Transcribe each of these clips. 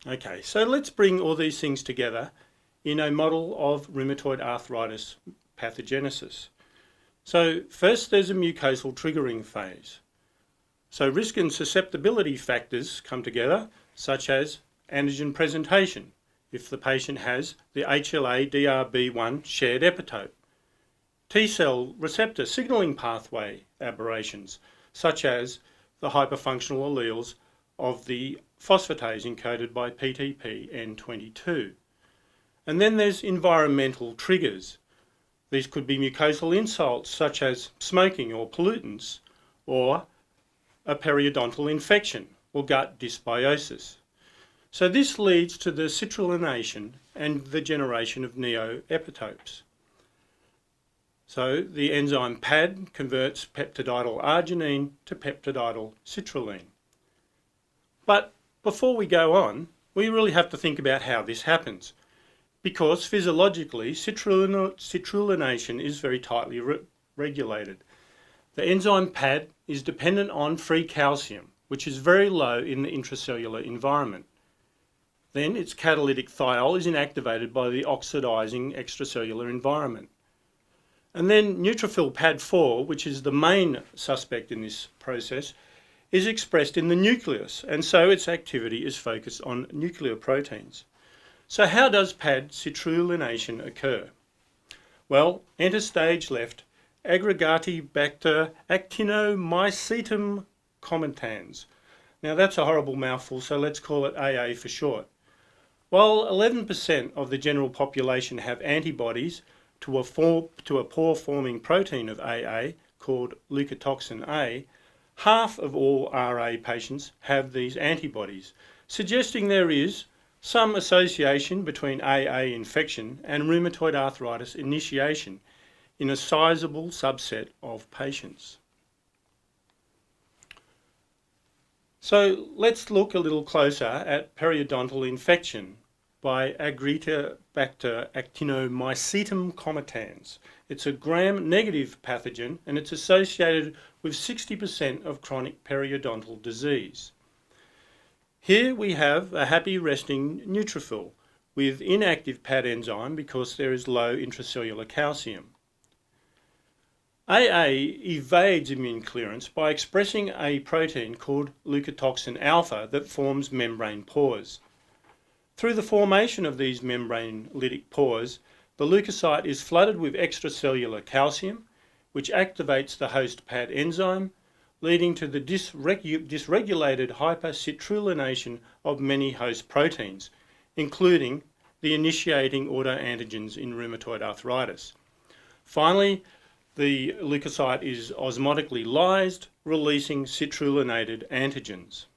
Okay, so let's bring all these things together in a model of rheumatoid arthritis pathogenesis. So first there's a mucosal triggering phase. So risk and susceptibility factors come together, such as antigen presentation, if the patient has the HLA-DRB1 shared epitope. T-cell receptor signaling pathway aberrations, such as the hyperfunctional alleles of the phosphatase encoded by PTPN22. And then there's environmental triggers. These could be mucosal insults such as smoking or pollutants, or a periodontal infection or gut dysbiosis. So this leads to the citrullination and the generation of neoepitopes. So the enzyme PAD converts peptidyl arginine to peptidyl citrulline. But before we go on, we really have to think about how this happens, because physiologically citrullination is very tightly regulated. The enzyme PAD is dependent on free calcium, which is very low in the intracellular environment. Then its catalytic thiol is inactivated by the oxidizing extracellular environment. And then neutrophil PAD4, which is the main suspect in this process, is expressed in the nucleus, and so its activity is focused on nuclear proteins. So how does PAD citrullination occur? Well, enter stage left, Aggregatibacter actinomycetum commentans. Now that's a horrible mouthful, so let's call it AA for short. While 11% of the general population have antibodies to a pore-forming protein of AA called leukotoxin A, half of all RA patients have these antibodies, suggesting there is some association between AA infection and rheumatoid arthritis initiation in a sizable subset of patients. So let's look a little closer at periodontal infection by Aggregatibacter actinomycetum commentans. It's a gram-negative pathogen and it's associated with 60% of chronic periodontal disease. Here we have a happy resting neutrophil with inactive PAD enzyme because there is low intracellular calcium. AA evades immune clearance by expressing a protein called leukotoxin alpha that forms membrane pores. Through the formation of these membrane-lytic pores, the leukocyte is flooded with extracellular calcium, which activates the host PAD enzyme, leading to the dysregulated hypercitrullination of many host proteins, including the initiating autoantigens in rheumatoid arthritis. Finally, the leukocyte is osmotically lysed, releasing citrullinated antigens.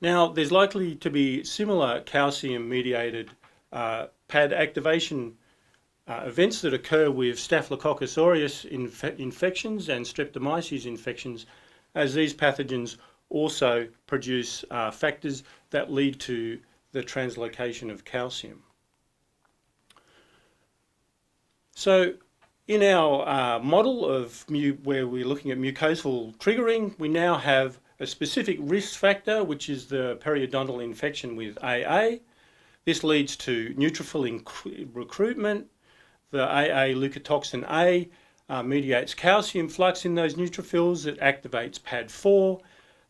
Now, there's likely to be similar calcium-mediated PAD activation events that occur with Staphylococcus aureus infections and Streptomyces infections, as these pathogens also produce factors that lead to the translocation of calcium. So in our model of where we're looking at mucosal triggering, we now have a specific risk factor, which is the periodontal infection with AA. This leads to neutrophil recruitment. The AA leukotoxin A mediates calcium flux in those neutrophils. It activates PAD4.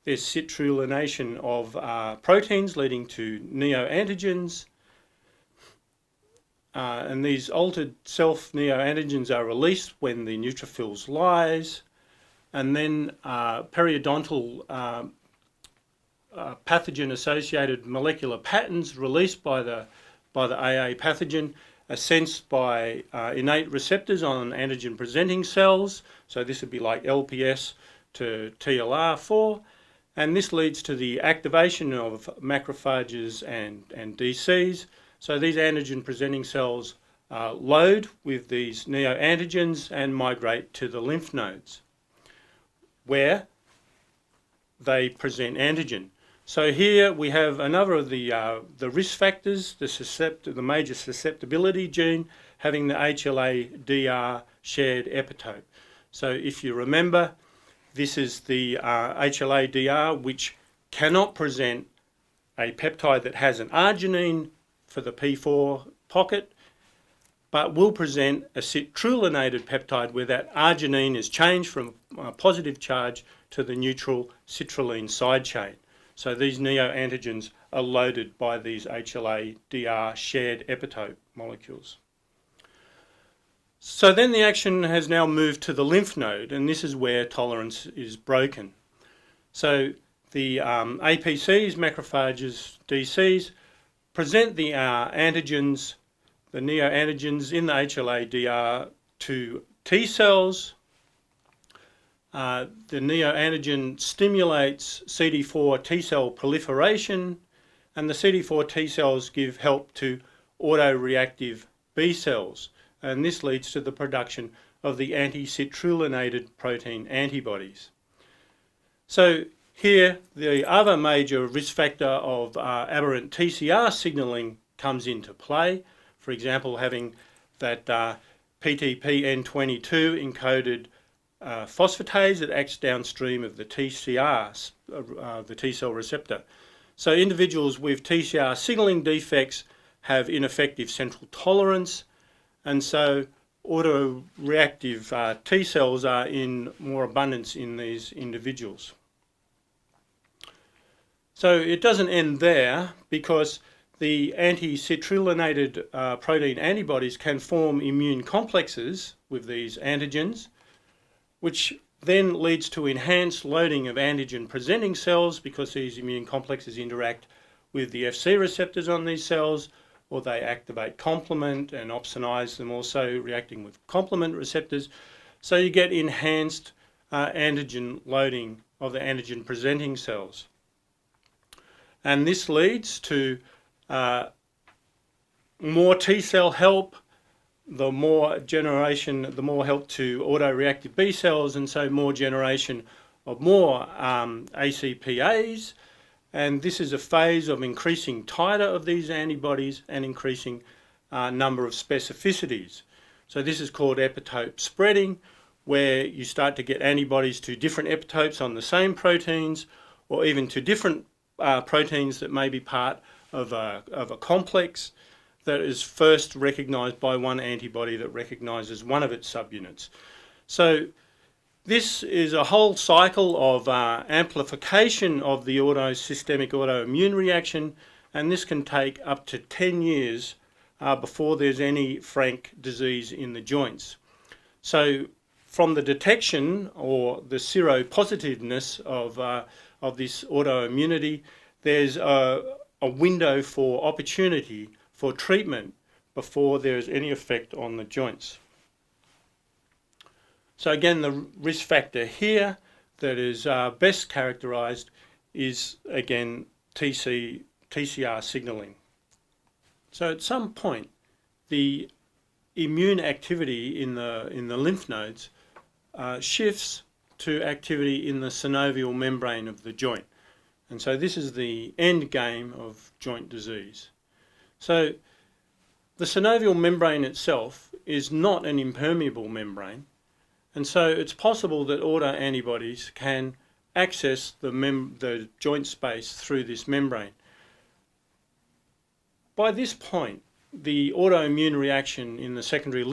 There's citrullination of proteins leading to neoantigens. And these altered self-neoantigens are released when the neutrophils lyse. And then periodontal pathogen-associated molecular patterns released by the AA pathogen are sensed by innate receptors on antigen-presenting cells. So this would be like LPS to TLR4. And this leads to the activation of macrophages and DCs. So these antigen-presenting cells load with these neoantigens and migrate to the lymph nodes, where they present antigen. So here we have another of the risk factors, the major susceptibility gene, having the HLA-DR shared epitope. So if you remember, this is the HLA-DR which cannot present a peptide that has an arginine for the P4 pocket, but will present a citrulinated peptide where that arginine is changed from a positive charge to the neutral citrulline side chain. So these neoantigens are loaded by these HLA-DR shared epitope molecules. So then the action has now moved to the lymph node, and this is where tolerance is broken. So the APCs, macrophages, DCs, present the antigens, the neoantigens in the HLA-DR to T cells. The neoantigen stimulates CD4 T cell proliferation, and the CD4 T cells give help to autoreactive B cells, and this leads to the production of the anti-citrulinated protein antibodies. So here, the other major risk factor of aberrant TCR signaling comes into play. For example, having that PTPN22 encoded phosphatase that acts downstream of the TCR, the T cell receptor. So individuals with TCR signaling defects have ineffective central tolerance, and so autoreactive T cells are in more abundance in these individuals. So it doesn't end there, because the anti-citrulinated protein antibodies can form immune complexes with these antigens, which then leads to enhanced loading of antigen-presenting cells, because these immune complexes interact with the Fc receptors on these cells, or they activate complement and opsonize them, also reacting with complement receptors. So you get enhanced antigen loading of the antigen-presenting cells. And this leads to more T cell help, the more help to autoreactive B cells, and so more generation of more ACPAs. And this is a phase of increasing titer of these antibodies and increasing number of specificities. So this is called epitope spreading, where you start to get antibodies to different epitopes on the same proteins, or even to different proteins that may be part of a complex that is first recognized by one antibody that recognizes one of its subunits. So this is a whole cycle of amplification of the systemic autoimmune reaction, and this can take up to 10 years before there's any frank disease in the joints. So from the detection or the seropositiveness of this autoimmunity, there's a window for opportunity for treatment before there is any effect on the joints. So again, the risk factor here that is best characterized is, again, TCR signaling. So at some point, the immune activity in the lymph nodes shifts to activity in the synovial membrane of the joint. And so this is the end game of joint disease. So the synovial membrane itself is not an impermeable membrane, and so it's possible that autoantibodies can access the joint space through this membrane. By this point, the autoimmune reaction in the secondary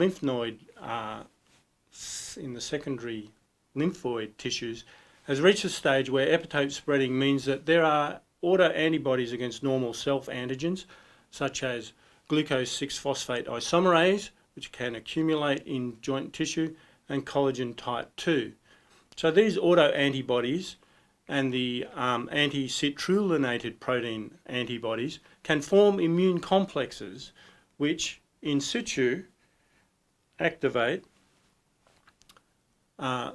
lymphoid tissues has reached a stage where epitope spreading means that there are autoantibodies against normal self-antigens, such as glucose 6-phosphate isomerase, which can accumulate in joint tissue, and collagen type 2. So these autoantibodies and the anti-citrulinated protein antibodies can form immune complexes which in situ activate the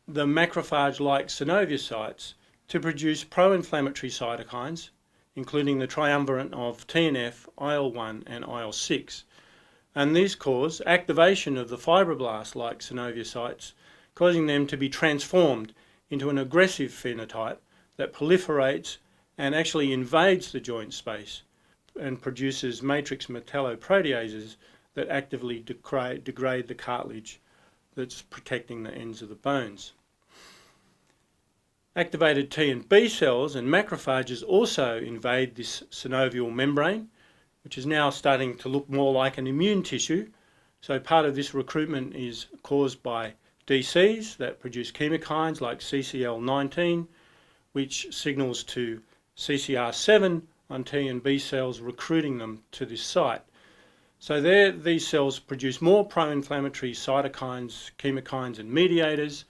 macrophage-like synoviocytes to produce pro-inflammatory cytokines, including the triumvirate of TNF, IL-1 and IL-6. And these cause activation of the fibroblast-like synoviocytes, causing them to be transformed into an aggressive phenotype that proliferates and actually invades the joint space and produces matrix metalloproteases that actively degrade the cartilage that's protecting the ends of the bones. Activated T and B cells and macrophages also invade this synovial membrane, which is now starting to look more like an immune tissue. So part of this recruitment is caused by DCs that produce chemokines like CCL19, which signals to CCR7 on T and B cells, recruiting them to this site. So there, these cells produce more pro-inflammatory cytokines, chemokines and mediators,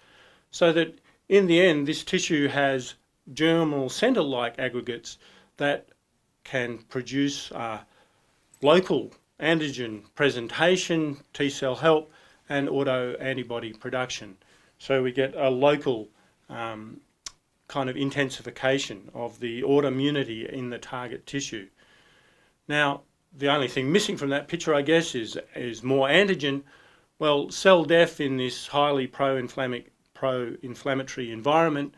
so that in the end this tissue has germinal centre-like aggregates that can produce local antigen presentation, T cell help and autoantibody production. So we get a local kind of intensification of the autoimmunity in the target tissue. Now, the only thing missing from that picture, I guess, is more antigen. Well, cell death in this highly pro-inflammatory environment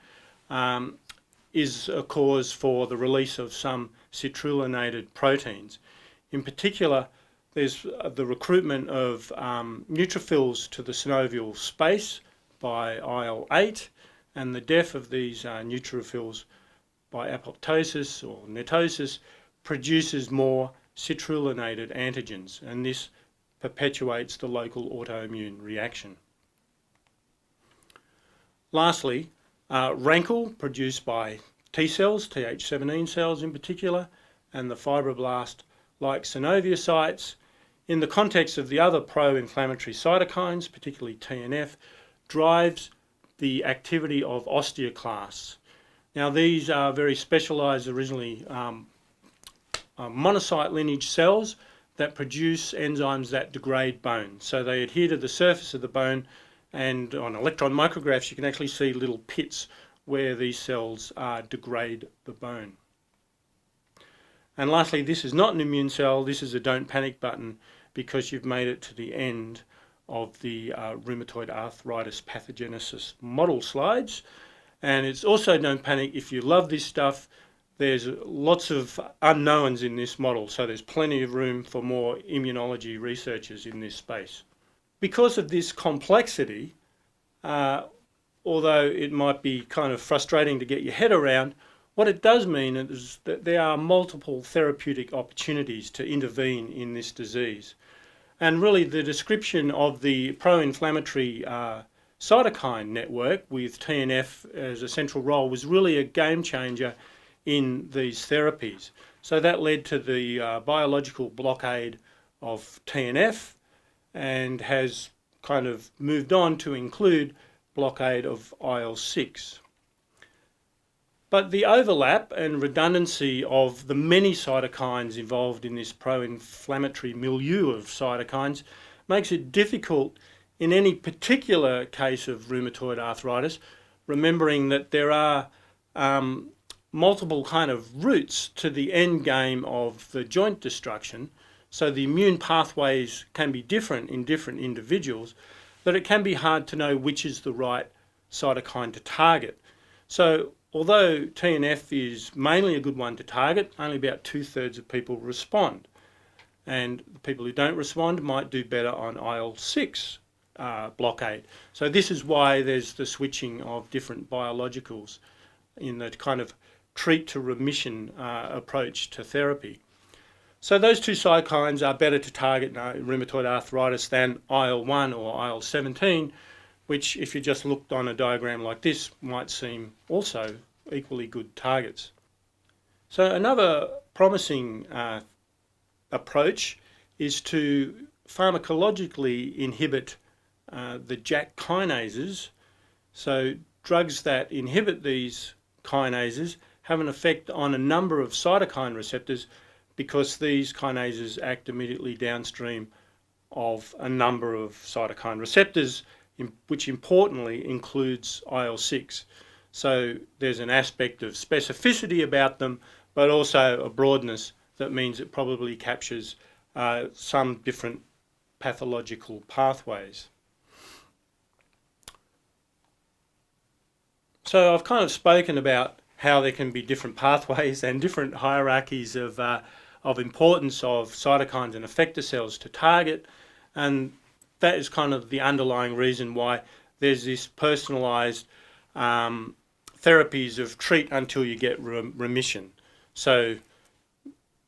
is a cause for the release of some citrullinated proteins. In particular, there's the recruitment of neutrophils to the synovial space by IL-8, and the death of these neutrophils by apoptosis or netosis produces more citrullinated antigens, and this perpetuates the local autoimmune reaction. Lastly, rancor produced by T cells, Th17 cells in particular, and the fibroblast-like synoviocytes, in the context of the other pro-inflammatory cytokines, particularly TNF, drives the activity of osteoclasts. Now these are very specialised, originally monocyte lineage cells that produce enzymes that degrade bone. So they adhere to the surface of the bone, and on electron micrographs you can actually see little pits where these cells degrade the bone. And lastly, this is not an immune cell, this is a don't panic button because you've made it to the end of the rheumatoid arthritis pathogenesis model slides. And it's also don't panic if you love this stuff. There's lots of unknowns in this model, so there's plenty of room for more immunology researchers in this space. Because of this complexity, although it might be kind of frustrating to get your head around, what it does mean is that there are multiple therapeutic opportunities to intervene in this disease. And really the description of the pro-inflammatory cytokine network with TNF as a central role was really a game changer in these therapies. So that led to the biological blockade of TNF and has kind of moved on to include blockade of IL-6. But the overlap and redundancy of the many cytokines involved in this pro-inflammatory milieu of cytokines makes it difficult in any particular case of rheumatoid arthritis, remembering that there are multiple kind of routes to the end game of the joint destruction, so the immune pathways can be different in different individuals, that it can be hard to know which is the right cytokine to target. So although TNF is mainly a good one to target, only about 2/3 of people respond. And the people who don't respond might do better on IL-6 blockade. So this is why there's the switching of different biologicals in the kind of treat to remission approach to therapy. So those two cytokines are better to target in rheumatoid arthritis than IL-1 or IL-17, which if you just looked on a diagram like this might seem also equally good targets. So another promising approach is to pharmacologically inhibit the JAK kinases. So drugs that inhibit these kinases have an effect on a number of cytokine receptors because these kinases act immediately downstream of a number of cytokine receptors, which importantly includes IL-6. So there's an aspect of specificity about them, but also a broadness that means it probably captures some different pathological pathways. So I've kind of spoken about how there can be different pathways and different hierarchies of importance of cytokines and effector cells to target, and that is kind of the underlying reason why there's this personalised therapies of treat until you get remission. So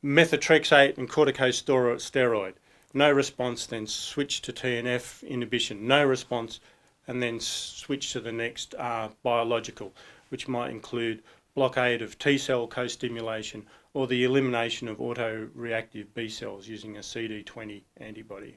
methotrexate and corticosteroid, no response, then switch to TNF inhibition, no response, and then switch to the next biological, which might include blockade of T cell co-stimulation or the elimination of autoreactive B cells using a CD20 antibody.